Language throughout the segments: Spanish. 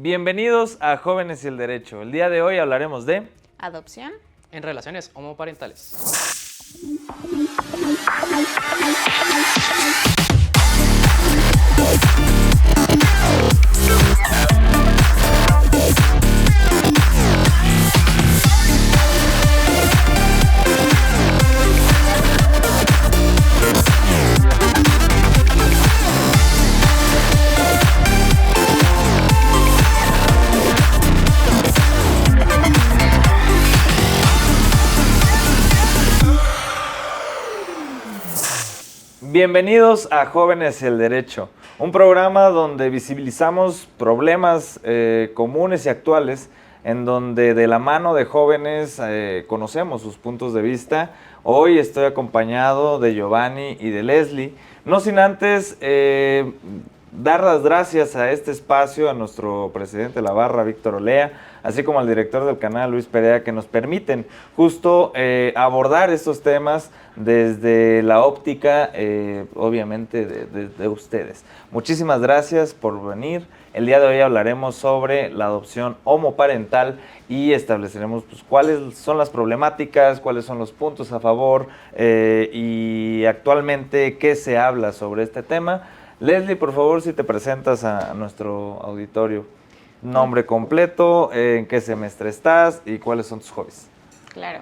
Bienvenidos a Jóvenes y el Derecho. El día de hoy hablaremos de adopción en relaciones homoparentales. Bienvenidos a Jóvenes y el Derecho, un programa donde visibilizamos problemas comunes y actuales, en donde de la mano de jóvenes conocemos sus puntos de vista. Hoy estoy acompañado de Giovanni y de Leslie, no sin antes dar las gracias a este espacio, a nuestro presidente de la barra, Víctor Olea, así como al director del canal, Luis Perea, que nos permiten justo abordar estos temas desde la óptica, obviamente, de ustedes. Muchísimas gracias por venir. El día de hoy hablaremos sobre la adopción homoparental y estableceremos pues, cuáles son las problemáticas, cuáles son los puntos a favor y actualmente qué se habla sobre este tema. Leslie, por favor, si te presentas a nuestro auditorio. Nombre completo, en qué semestre estás y cuáles son tus hobbies. Claro.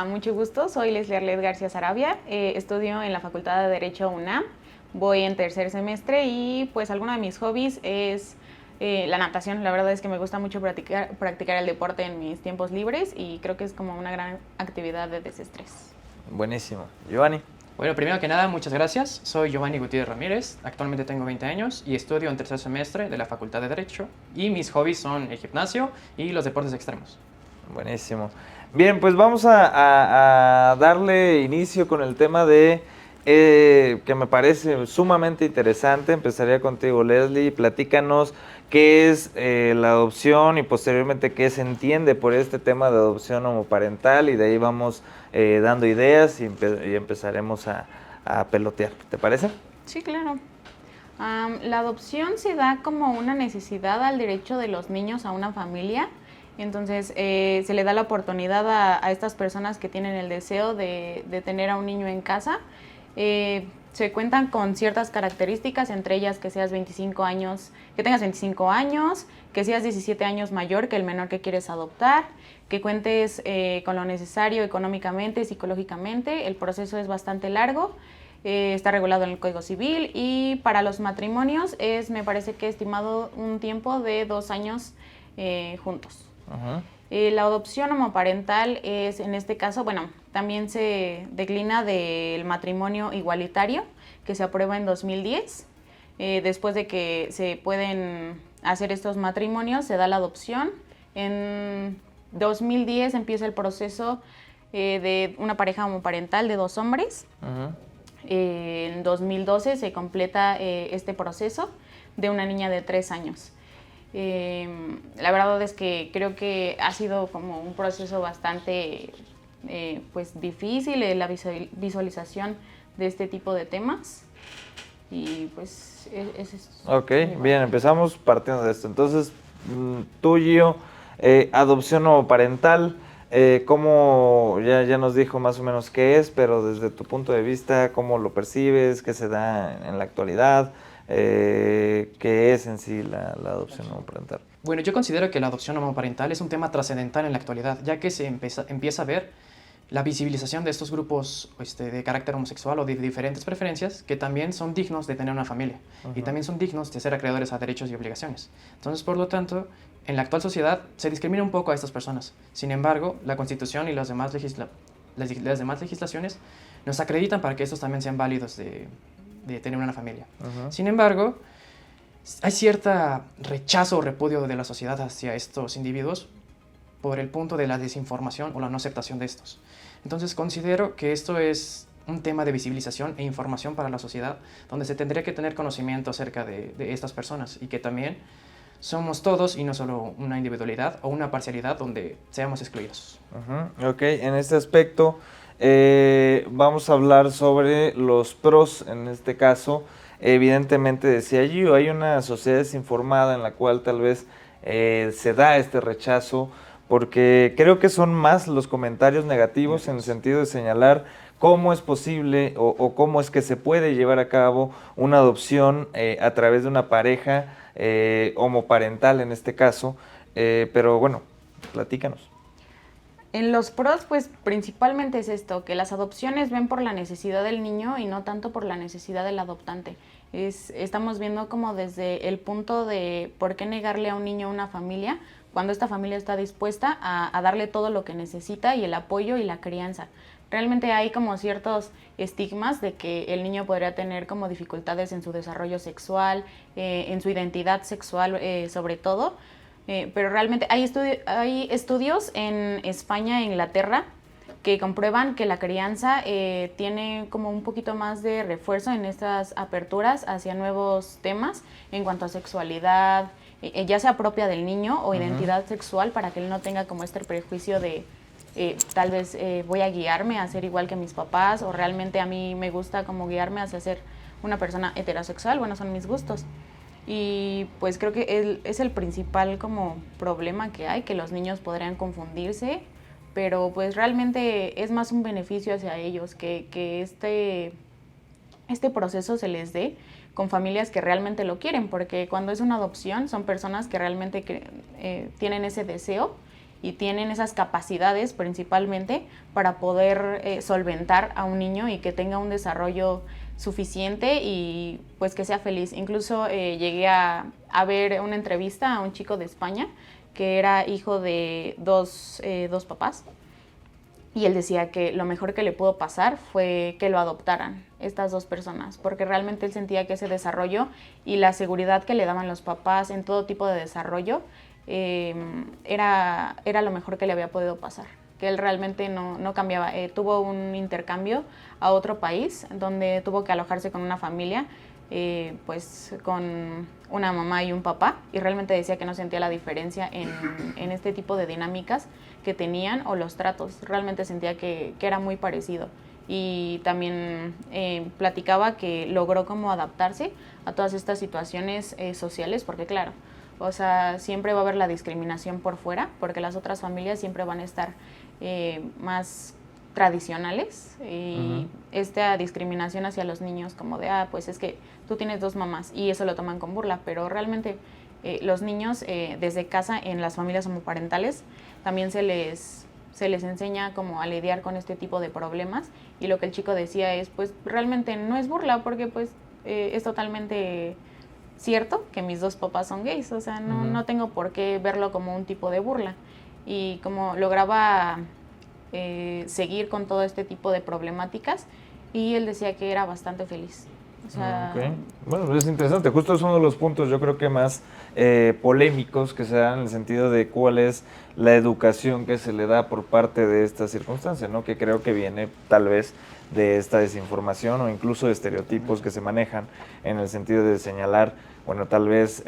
Mucho gusto, soy Leslie Arlet García Sarabia, estudio en la Facultad de Derecho UNAM, voy en tercer semestre y pues alguno de mis hobbies es la natación. La verdad es que me gusta mucho practicar el deporte en mis tiempos libres y creo que es como una gran actividad de desestrés. Buenísimo. Giovanni. Bueno, primero que nada, muchas gracias. Soy Giovanni Gutiérrez Ramírez, actualmente tengo 20 años y estudio en tercer semestre de la Facultad de Derecho. Y mis hobbies son el gimnasio y los deportes extremos. Buenísimo. Bien, pues vamos a darle inicio con el tema de que me parece sumamente interesante. Empezaría contigo, Leslie. Platícanos qué es la adopción y posteriormente qué se entiende por este tema de adopción homoparental, y de ahí vamos dando ideas y empezaremos a pelotear. ¿Te parece? Sí, claro. La adopción se da como una necesidad al derecho de los niños a una familia. Entonces se le da la oportunidad a estas personas que tienen el deseo de tener a un niño en casa. Se cuentan con ciertas características, entre ellas que seas 25 años, que tengas 25 años, que seas 17 años mayor que el menor que quieres adoptar, que cuentes con lo necesario económicamente y psicológicamente. El proceso es bastante largo, está regulado en el Código Civil, y para los matrimonios me parece que estimado un tiempo de 2 años juntos. Uh-huh. La adopción homoparental es, en este caso, bueno, también se declina del matrimonio igualitario, que se aprueba en 2010. Después de que se pueden hacer estos matrimonios, se da la adopción. En 2010 empieza el proceso de una pareja homoparental de 2 hombres. Uh-huh. En 2012 se completa este proceso de una niña de 3 años. La verdad es que creo que ha sido como un proceso bastante pues difícil la visualización de este tipo de temas, y pues es esto. Ok, bien, empezamos partiendo de esto. Entonces, tú, Gio, adopción homoparental, ¿cómo, ya nos dijo más o menos qué es, pero desde tu punto de vista, cómo lo percibes, qué se da en la actualidad? ¿Qué es en sí la adopción homoparental? Bueno, yo considero que la adopción homoparental es un tema trascendental en la actualidad, ya que se empieza a ver la visibilización de estos grupos de carácter homosexual o de diferentes preferencias, que también son dignos de tener una familia. Uh-huh. Y también son dignos de ser acreedores a derechos y obligaciones. Entonces, por lo tanto, en la actual sociedad se discrimina un poco a estas personas. Sin embargo, la Constitución y las demás legislaciones nos acreditan para que estos también sean válidos de tener una familia. Uh-huh. Sin embargo, hay cierto rechazo o repudio de la sociedad hacia estos individuos por el punto de la desinformación o la no aceptación de estos. Entonces considero que esto es un tema de visibilización e información para la sociedad, donde se tendría que tener conocimiento acerca de estas personas, y que también somos todos y no solo una individualidad o una parcialidad donde seamos excluidos. Uh-huh. Ok, en este aspecto vamos a hablar sobre los pros. En este caso, evidentemente, decía Gio, hay una sociedad desinformada en la cual tal vez se da este rechazo, porque creo que son más los comentarios negativos en el sentido de señalar cómo es posible o cómo es que se puede llevar a cabo una adopción a través de una pareja homoparental en este caso, pero bueno, platícanos. En los pros, pues principalmente es esto, que las adopciones ven por la necesidad del niño y no tanto por la necesidad del adoptante. Estamos viendo como desde el punto de por qué negarle a un niño una familia cuando esta familia está dispuesta a darle todo lo que necesita y el apoyo y la crianza. Realmente hay como ciertos estigmas de que el niño podría tener como dificultades en su desarrollo sexual, en su identidad sexual sobre todo, pero realmente hay estudios en España e Inglaterra que comprueban que la crianza tiene como un poquito más de refuerzo en estas aperturas hacia nuevos temas en cuanto a sexualidad, ya sea propia del niño o identidad sexual, para que él no tenga como este prejuicio de tal vez voy a guiarme a ser igual que mis papás, o realmente a mí me gusta como guiarme hacia ser una persona heterosexual, bueno, son mis gustos. Y pues creo que es el principal como problema que hay, que los niños podrían confundirse, pero pues realmente es más un beneficio hacia ellos que este proceso se les dé con familias que realmente lo quieren, porque cuando es una adopción son personas que realmente tienen ese deseo y tienen esas capacidades principalmente para poder solventar a un niño y que tenga un desarrollo suficiente y pues que sea feliz. Incluso llegué a ver una entrevista a un chico de España que era hijo de dos papás, y él decía que lo mejor que le pudo pasar fue que lo adoptaran estas dos personas, porque realmente él sentía que ese desarrollo y la seguridad que le daban los papás en todo tipo de desarrollo era lo mejor que le había podido pasar, que él realmente no cambiaba. Tuvo un intercambio a otro país donde tuvo que alojarse con una familia, pues con una mamá y un papá, y realmente decía que no sentía la diferencia en este tipo de dinámicas que tenían o los tratos. Realmente sentía que era muy parecido, y también platicaba que logró como adaptarse a todas estas situaciones sociales, porque claro, o sea, siempre va a haber la discriminación por fuera, porque las otras familias siempre van a estar más tradicionales, y esta discriminación hacia los niños como de, pues es que tú tienes dos mamás, y eso lo toman con burla, pero realmente los niños desde casa en las familias homoparentales también se les enseña como a lidiar con este tipo de problemas, y lo que el chico decía es, pues realmente no es burla, porque pues es totalmente cierto que mis dos papás son gays, o sea, no tengo por qué verlo como un tipo de burla, y como lograba seguir con todo este tipo de problemáticas, y él decía que era bastante feliz. O sea, Okay. Bueno, es interesante, justo es uno de los puntos yo creo que más polémicos que se dan en el sentido de cuál es la educación que se le da por parte de esta circunstancia, ¿no? Que creo que viene tal vez de esta desinformación o incluso de estereotipos que se manejan en el sentido de señalar, bueno, tal vez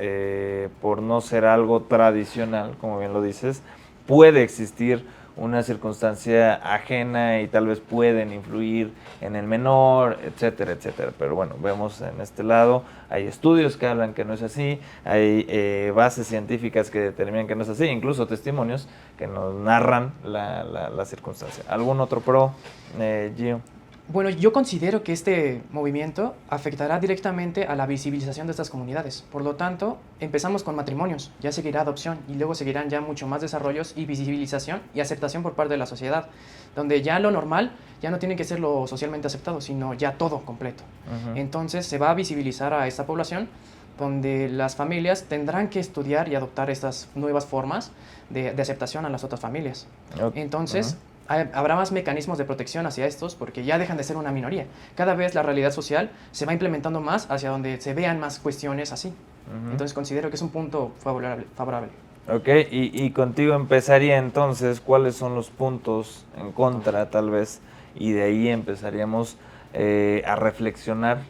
por no ser algo tradicional, como bien lo dices, puede existir una circunstancia ajena y tal vez pueden influir en el menor, etcétera, etcétera. Pero bueno, vemos en este lado, hay estudios que hablan que no es así, hay bases científicas que determinan que no es así, incluso testimonios que nos narran la circunstancia. ¿Algún otro pro, Gio? Bueno, yo considero que este movimiento afectará directamente a la visibilización de estas comunidades. Por lo tanto, empezamos con matrimonios, ya seguirá adopción y luego seguirán ya mucho más desarrollos y visibilización y aceptación por parte de la sociedad, donde ya lo normal ya no tiene que ser lo socialmente aceptado, sino ya todo completo. Entonces se va a visibilizar a esta población, donde las familias tendrán que estudiar y adoptar estas nuevas formas de aceptación a las otras familias. Entonces, habrá más mecanismos de protección hacia estos, porque ya dejan de ser una minoría. Cada vez la realidad social se va implementando más hacia donde se vean más cuestiones así. Entonces considero que es un punto favorable. Ok, y contigo empezaría entonces, ¿cuáles son los puntos en contra tal vez? Y de ahí empezaríamos a reflexionar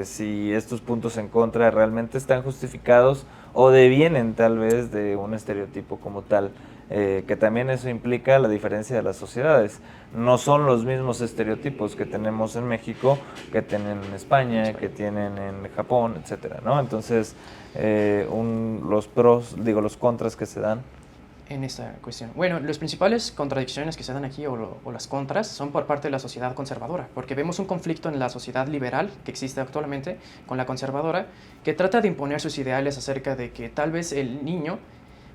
si estos puntos en contra realmente están justificados o devienen tal vez de un estereotipo como tal, que también eso implica la diferencia de las sociedades. No son los mismos estereotipos que tenemos en México, que tienen en España, que tienen en Japón, etcétera, ¿no? Entonces, los contras que se dan. En esta cuestión. Bueno, las principales contradicciones que se dan aquí o las contras son por parte de la sociedad conservadora, porque vemos un conflicto en la sociedad liberal que existe actualmente con la conservadora, que trata de imponer sus ideales acerca de que tal vez el niño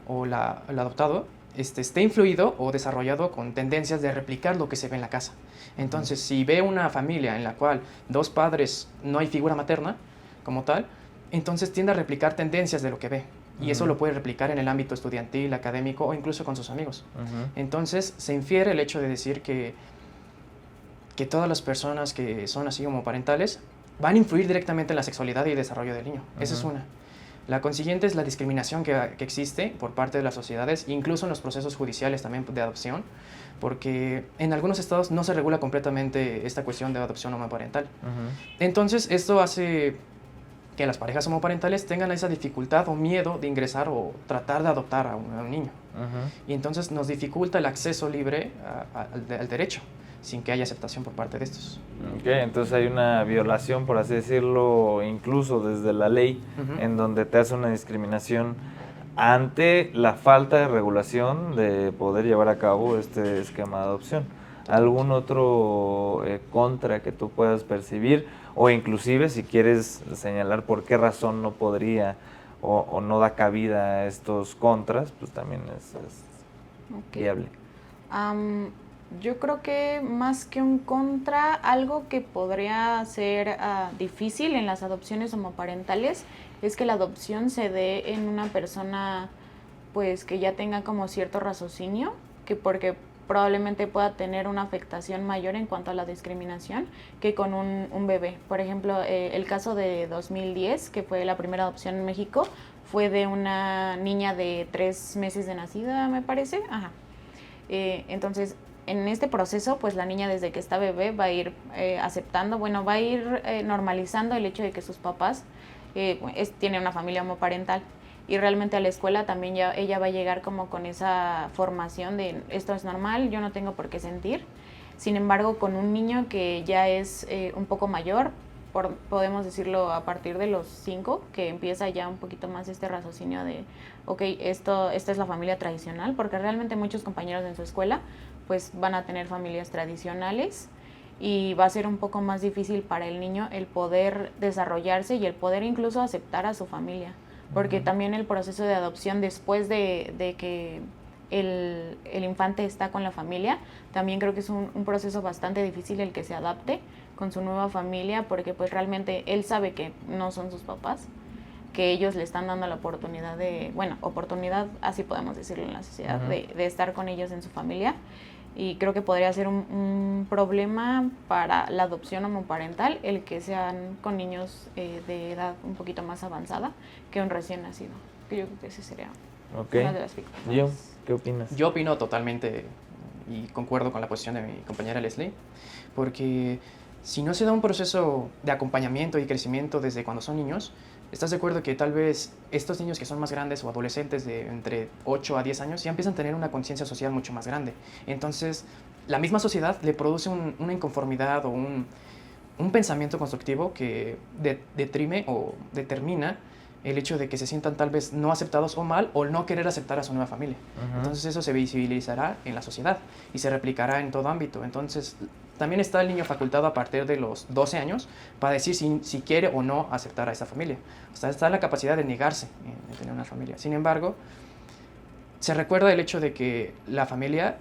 o el adoptado esté influido o desarrollado con tendencias de replicar lo que se ve en la casa. Entonces, si ve una familia en la cual dos padres no hay figura materna como tal, entonces tiende a replicar tendencias de lo que ve. Y eso lo puede replicar en el ámbito estudiantil, académico o incluso con sus amigos. Entonces se infiere el hecho de decir que todas las personas que son así homoparentales van a influir directamente en la sexualidad y el desarrollo del niño. Esa es una. La consiguiente es la discriminación que existe por parte de las sociedades, incluso en los procesos judiciales también de adopción, porque en algunos estados no se regula completamente esta cuestión de adopción homoparental. Entonces esto hace que las parejas homoparentales tengan esa dificultad o miedo de ingresar o tratar de adoptar a un niño. Y entonces nos dificulta el acceso libre al derecho, sin que haya aceptación por parte de estos. Entonces hay una violación, por así decirlo, incluso desde la ley, en donde te hace una discriminación ante la falta de regulación de poder llevar a cabo este esquema de adopción. ¿Algún otro contra que tú puedas percibir? O inclusive si quieres señalar por qué razón no podría o no da cabida a estos contras, pues también es viable. Yo creo que más que un contra, algo que podría ser difícil en las adopciones homoparentales es que la adopción se dé en una persona pues que ya tenga como cierto raciocinio, porque probablemente pueda tener una afectación mayor en cuanto a la discriminación que con un bebé. Por ejemplo, el caso de 2010, que fue la primera adopción en México, fue de una niña de 3 meses de nacida, me parece. Entonces, en este proceso, pues la niña desde que está bebé va a ir aceptando, va a ir normalizando el hecho de que sus papás tienen una familia homoparental. Y realmente a la escuela también ella va a llegar como con esa formación de esto es normal, yo no tengo por qué sentir. Sin embargo, con un niño que ya es un poco mayor, podemos decirlo a partir de los 5, que empieza ya un poquito más este raciocinio de, ok, esta es la familia tradicional, porque realmente muchos compañeros en su escuela pues van a tener familias tradicionales y va a ser un poco más difícil para el niño el poder desarrollarse y el poder incluso aceptar a su familia. Porque también el proceso de adopción después de que el infante está con la familia, también creo que es un proceso bastante difícil el que se adapte con su nueva familia, porque pues realmente él sabe que no son sus papás, que ellos le están dando la oportunidad oportunidad, así podemos decirlo en la sociedad, de estar con ellos en su familia. Y creo que podría ser un problema para la adopción homoparental el que sean con niños de edad un poquito más avanzada que un recién nacido. Yo creo que ese sería una de las dificultades. ¿Qué opinas? Yo opino totalmente y concuerdo con la posición de mi compañera Leslie, porque si no se da un proceso de acompañamiento y crecimiento desde cuando son niños, ¿estás de acuerdo que tal vez estos niños que son más grandes o adolescentes de entre 8 a 10 años ya empiezan a tener una conciencia social mucho más grande? Entonces, la misma sociedad le produce una inconformidad o un pensamiento constructivo que deprime o determina el hecho de que se sientan tal vez no aceptados o mal o no querer aceptar a su nueva familia. Entonces eso se visibilizará en la sociedad y se replicará en todo ámbito. Entonces también está el niño facultado a partir de los 12 años para decir si quiere o no aceptar a esa familia. O sea, está la capacidad de negarse en tener una familia. Sin embargo, se recuerda el hecho de que la familia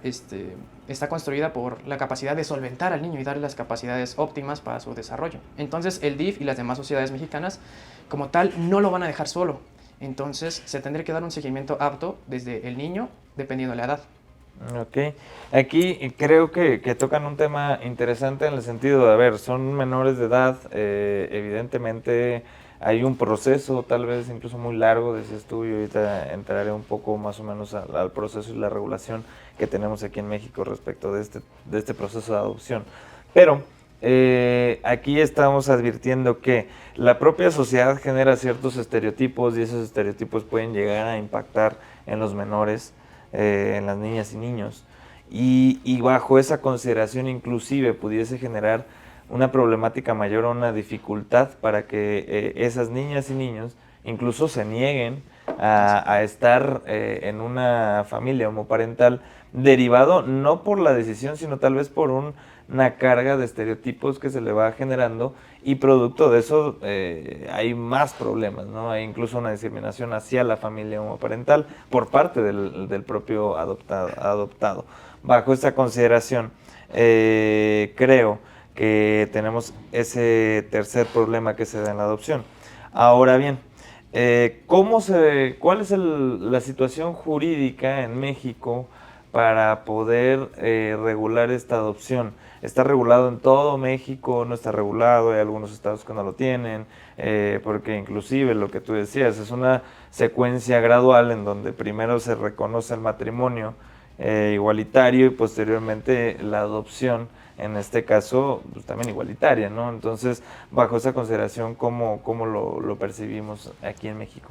está construida por la capacidad de solventar al niño y darle las capacidades óptimas para su desarrollo. Entonces el DIF y las demás sociedades mexicanas como tal no lo van a dejar solo. Entonces se tendría que dar un seguimiento apto desde el niño dependiendo de la edad. Ok, aquí creo que tocan un tema interesante en el sentido de, a ver, son menores de edad, evidentemente hay un proceso tal vez incluso muy largo, decías tú, y ahorita entraré un poco más o menos al proceso y la regulación que tenemos aquí en México respecto de este proceso de adopción. Pero aquí estamos advirtiendo que la propia sociedad genera ciertos estereotipos y esos estereotipos pueden llegar a impactar en los menores, en las niñas y niños. Y bajo esa consideración inclusive pudiese generar una problemática mayor o una dificultad para que esas niñas y niños incluso se nieguen a estar en una familia homoparental, derivado no por la decisión, sino tal vez por una carga de estereotipos que se le va generando, y producto de eso hay más problemas, ¿no? Hay incluso una discriminación hacia la familia homoparental por parte del propio adoptado. Bajo esta consideración, creo que tenemos ese tercer problema que se da en la adopción. Ahora bien, ¿cuál es la situación jurídica en México para poder regular esta adopción? ¿Está regulado en todo México? ¿No está regulado? Hay algunos estados que no lo tienen, porque inclusive lo que tú decías es una secuencia gradual en donde primero se reconoce el matrimonio igualitario y posteriormente la adopción, en este caso pues, también igualitaria, ¿no? Entonces, bajo esa consideración, ¿cómo lo percibimos aquí en México?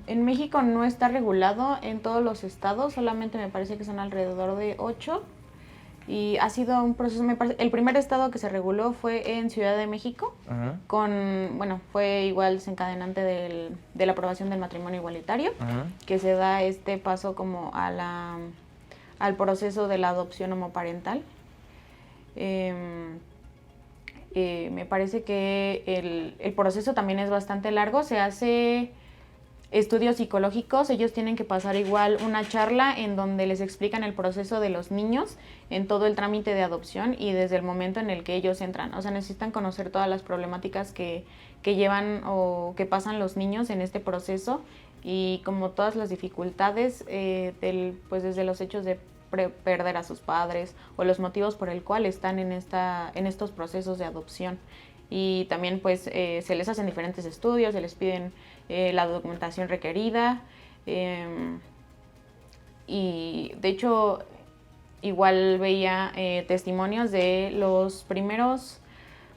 En México no está regulado en todos los estados, solamente me parece que son alrededor de 8. Y ha sido un proceso, el primer estado que se reguló fue en Ciudad de México, fue igual desencadenante de la aprobación del matrimonio igualitario, que se da este paso como al proceso de la adopción homoparental. Me parece que el proceso también es bastante largo, se hace estudios psicológicos, ellos tienen que pasar igual una charla en donde les explican el proceso de los niños en todo el trámite de adopción y desde el momento en el que ellos entran. O sea, necesitan conocer todas las problemáticas que llevan o que pasan los niños en este proceso y como todas las dificultades pues desde los hechos de perder a sus padres o los motivos por el cual están en estos procesos de adopción. Y también pues se les hacen diferentes estudios, se les piden la documentación requerida y de hecho igual veía testimonios de los primeros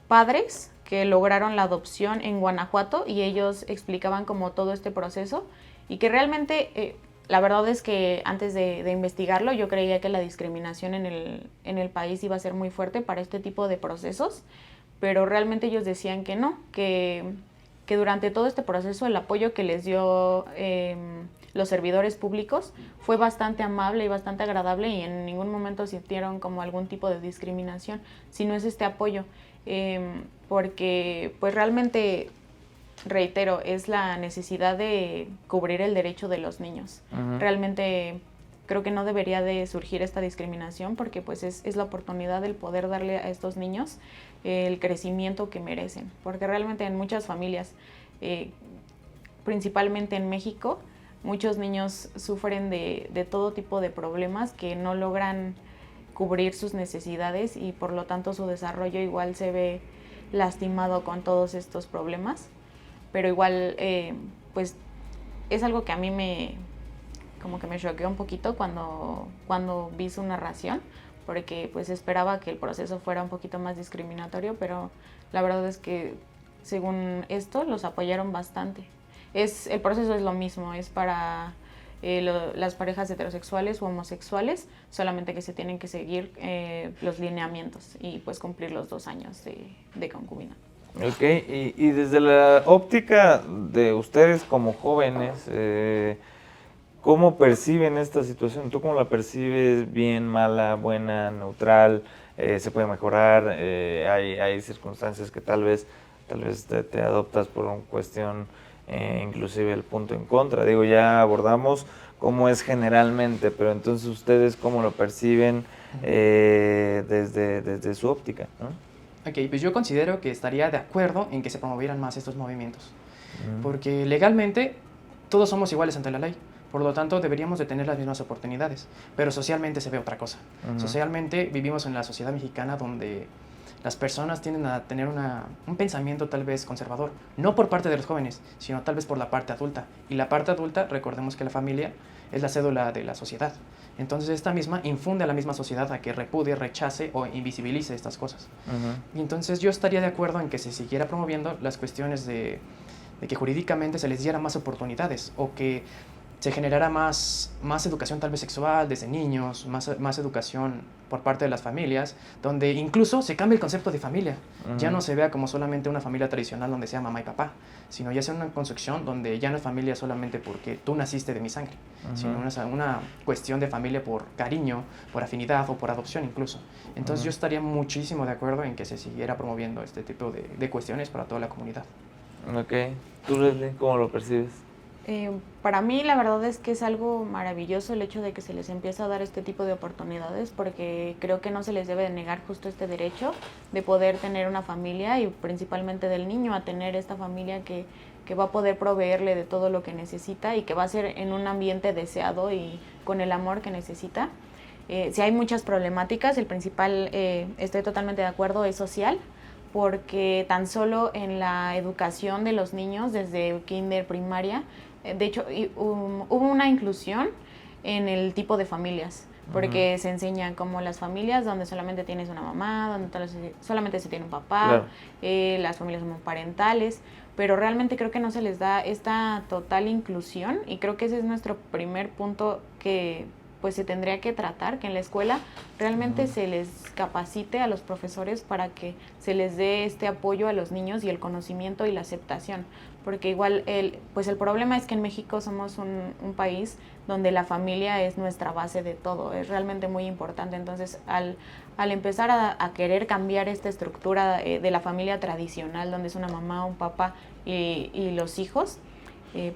padres que lograron la adopción en Guanajuato y ellos explicaban como todo este proceso y que realmente la verdad es que antes de investigarlo yo creía que la discriminación en el país iba a ser muy fuerte para este tipo de procesos, pero realmente ellos decían que no, que durante todo este proceso el apoyo que les dio los servidores públicos fue bastante amable y bastante agradable y en ningún momento sintieron como algún tipo de discriminación, sino es este apoyo, porque pues realmente, reitero, es la necesidad de cubrir el derecho de los niños. Realmente creo que no debería de surgir esta discriminación porque pues es la oportunidad del poder darle a estos niños el crecimiento que merecen, porque realmente en muchas familias, principalmente en México, muchos niños sufren de todo tipo de problemas que no logran cubrir sus necesidades y por lo tanto su desarrollo igual se ve lastimado con todos estos problemas, pero igual pues es algo que a mí me choqueó un poquito cuando vi su narración, porque pues esperaba que el proceso fuera un poquito más discriminatorio, pero la verdad es que según esto los apoyaron bastante. El proceso es lo mismo, es para las parejas heterosexuales u homosexuales, solamente que se tienen que seguir los lineamientos y pues cumplir los 2 años de concubinato. Ok, y desde la óptica de ustedes como jóvenes, ¿cómo perciben esta situación? ¿Tú cómo la percibes? ¿Bien, mala, buena, neutral? ¿Se puede mejorar? ¿Hay circunstancias que tal vez te adoptas por una cuestión, inclusive el punto en contra? Digo, ya abordamos cómo es generalmente, pero entonces ustedes cómo lo perciben desde su óptica, ¿no? Ok, pues yo considero que estaría de acuerdo en que se promovieran más estos movimientos, porque legalmente todos somos iguales ante la ley. Por lo tanto, deberíamos de tener las mismas oportunidades, pero socialmente se ve otra cosa. Socialmente vivimos en la sociedad mexicana donde las personas tienden a tener un pensamiento tal vez conservador, no por parte de los jóvenes, sino tal vez por la parte adulta. Y la parte adulta, recordemos que la familia es la cédula de la sociedad. Entonces esta misma infunde a la misma sociedad a que repudie, rechace o invisibilice estas cosas. Y entonces yo estaría de acuerdo en que se siguiera promoviendo las cuestiones de que jurídicamente se les diera más oportunidades o que se generara más educación tal vez sexual desde niños, más educación por parte de las familias, donde incluso se cambie el concepto de familia. Ya no se vea como solamente una familia tradicional donde sea mamá y papá, sino ya sea una construcción donde ya no es familia solamente porque tú naciste de mi sangre, sino una cuestión de familia por cariño, por afinidad o por adopción incluso. Entonces yo estaría muchísimo de acuerdo en que se siguiera promoviendo este tipo de cuestiones para toda la comunidad. Ok. ¿Tú, Leslie, cómo lo percibes? Para mí la verdad es que es algo maravilloso el hecho de que se les empiece a dar este tipo de oportunidades, porque creo que no se les debe de negar justo este derecho de poder tener una familia y principalmente del niño a tener esta familia que va a poder proveerle de todo lo que necesita y que va a ser en un ambiente deseado y con el amor que necesita. Si hay muchas problemáticas, el principal, estoy totalmente de acuerdo, es social, porque tan solo en la educación de los niños desde kinder, primaria, de hecho hubo una inclusión en el tipo de familias, porque se enseñan como las familias donde solamente tienes una mamá, donde solamente se tiene un papá, las familias homoparentales, pero realmente creo que no se les da esta total inclusión y creo que ese es nuestro primer punto que pues se tendría que tratar, que en la escuela realmente se les capacite a los profesores para que se les dé este apoyo a los niños y el conocimiento y la aceptación, porque igual el problema es que en México somos un país donde la familia es nuestra base de todo, es realmente muy importante. Entonces al empezar a querer cambiar esta estructura de la familia tradicional, donde es una mamá, un papá y los hijos,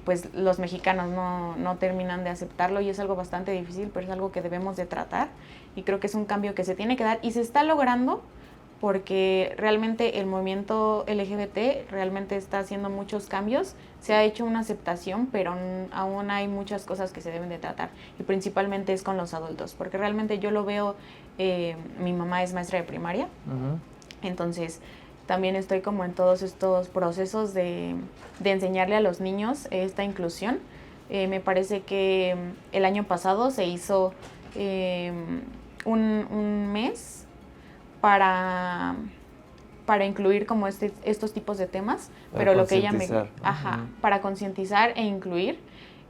pues los mexicanos no terminan de aceptarlo y es algo bastante difícil, pero es algo que debemos de tratar y creo que es un cambio que se tiene que dar y se está logrando porque realmente el movimiento LGBT realmente está haciendo muchos cambios, se ha hecho una aceptación, pero aún hay muchas cosas que se deben de tratar y principalmente es con los adultos, porque realmente yo lo veo, mi mamá es maestra de primaria, entonces también estoy como en todos estos procesos de enseñarle a los niños esta inclusión. Me parece que el año pasado se hizo un mes para incluir como estos tipos de temas, pero lo que ella para concientizar e incluir,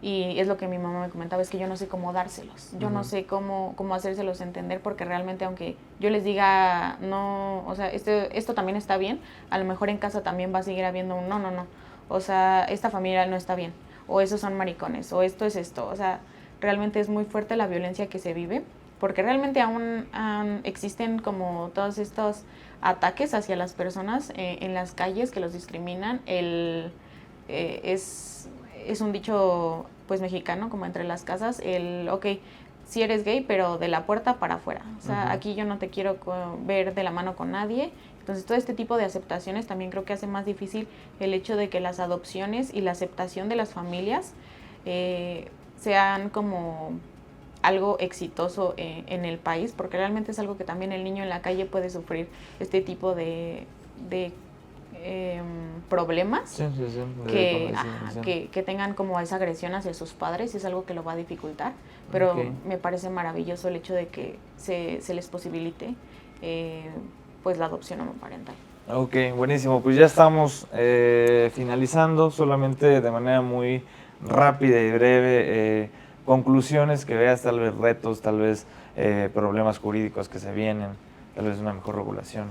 y es lo que mi mamá me comentaba, es que yo no sé cómo dárselos, yo no sé cómo hacérselos entender, porque realmente aunque yo les diga, no, o sea, esto también está bien, a lo mejor en casa también va a seguir habiendo un no, o sea, esta familia no está bien, o esos son maricones, o esto es esto, o sea, realmente es muy fuerte la violencia que se vive, porque realmente aún existen como todos estos ataques hacia las personas en las calles que los discriminan. Es un dicho pues mexicano, como entre las casas, sí eres gay, pero de la puerta para afuera. O sea, aquí yo no te quiero ver de la mano con nadie. Entonces, todo este tipo de aceptaciones también creo que hace más difícil el hecho de que las adopciones y la aceptación de las familias sean como algo exitoso en el país, porque realmente es algo que también el niño en la calle puede sufrir este tipo de problemas, que tengan como esa agresión hacia sus padres, y es algo que lo va a dificultar, pero me parece maravilloso el hecho de que se les posibilite pues la adopción homoparental. Ok, buenísimo, pues ya estamos finalizando, solamente de manera muy rápida y breve, conclusiones que veas, tal vez retos, tal vez problemas jurídicos que se vienen, tal vez una mejor regulación.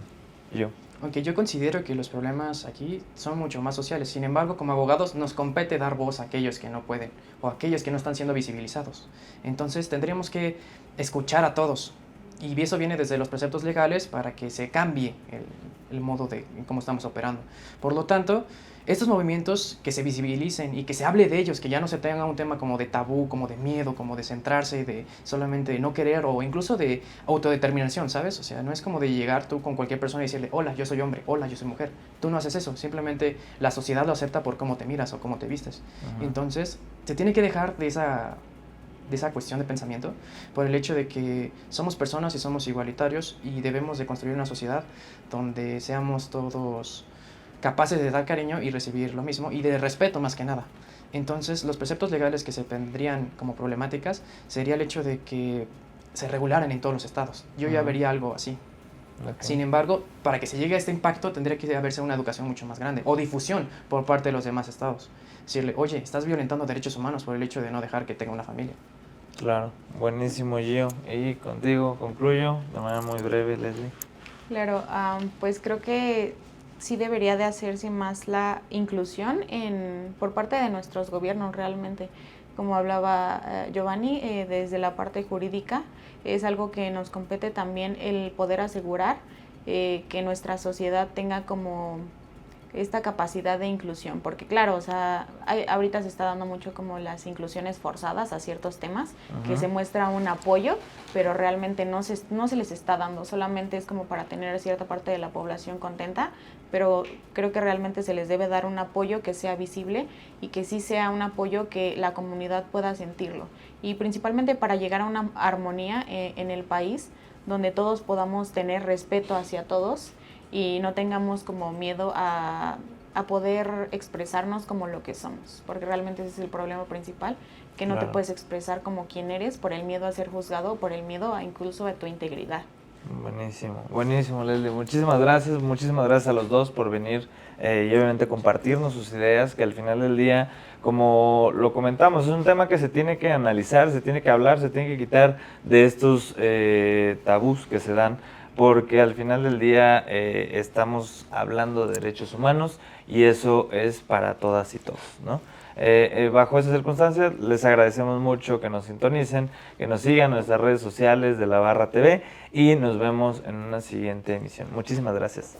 Aunque yo considero que los problemas aquí son mucho más sociales, sin embargo, como abogados nos compete dar voz a aquellos que no pueden o a aquellos que no están siendo visibilizados. Entonces tendríamos que escuchar a todos, y eso viene desde los preceptos legales para que se cambie el modo de cómo estamos operando. Por lo tanto, estos movimientos que se visibilicen y que se hable de ellos, que ya no se tenga un tema como de tabú, como de miedo, como de centrarse, de solamente no querer o incluso de autodeterminación, ¿sabes? O sea, no es como de llegar tú con cualquier persona y decirle, hola, yo soy hombre, hola, yo soy mujer. Tú no haces eso, simplemente la sociedad lo acepta por cómo te miras o cómo te vistes. Entonces, se tiene que dejar de esa cuestión de pensamiento, por el hecho de que somos personas y somos igualitarios y debemos de construir una sociedad donde seamos todos capaces de dar cariño y recibir lo mismo y de respeto más que nada. Entonces, los preceptos legales que se tendrían como problemáticas sería el hecho de que se regularan en todos los estados. Yo ya vería algo así. Ok. Sin embargo, para que se llegue a este impacto tendría que haberse una educación mucho más grande o difusión por parte de los demás estados. Decirle, oye, estás violentando derechos humanos por el hecho de no dejar que tenga una familia. Claro, buenísimo, Gio. Y contigo concluyo de manera muy breve, Leslie. Claro, pues creo que sí debería de hacerse más la inclusión por parte de nuestros gobiernos realmente. Como hablaba Giovanni, desde la parte jurídica, es algo que nos compete también el poder asegurar que nuestra sociedad tenga como esta capacidad de inclusión, porque claro, o sea, ahorita se está dando mucho como las inclusiones forzadas a ciertos temas, que se muestra un apoyo, pero realmente no se les está dando, solamente es como para tener cierta parte de la población contenta, pero creo que realmente se les debe dar un apoyo que sea visible y que sí sea un apoyo que la comunidad pueda sentirlo, y principalmente para llegar a una armonía en el país, donde todos podamos tener respeto hacia todos y no tengamos como miedo a poder expresarnos como lo que somos, porque realmente ese es el problema principal, que no te puedes expresar como quien eres por el miedo a ser juzgado o por el miedo a incluso a tu integridad. Buenísimo, buenísimo, Leslie. Muchísimas gracias a los dos por venir y obviamente compartirnos sus ideas, que al final del día, como lo comentamos, es un tema que se tiene que analizar, se tiene que hablar, se tiene que quitar de estos tabús que se dan, porque al final del día estamos hablando de derechos humanos y eso es para todas y todos, ¿no? Bajo esas circunstancias, les agradecemos mucho que nos sintonicen, que nos sigan en nuestras redes sociales de La Barra TV y nos vemos en una siguiente emisión. Muchísimas gracias.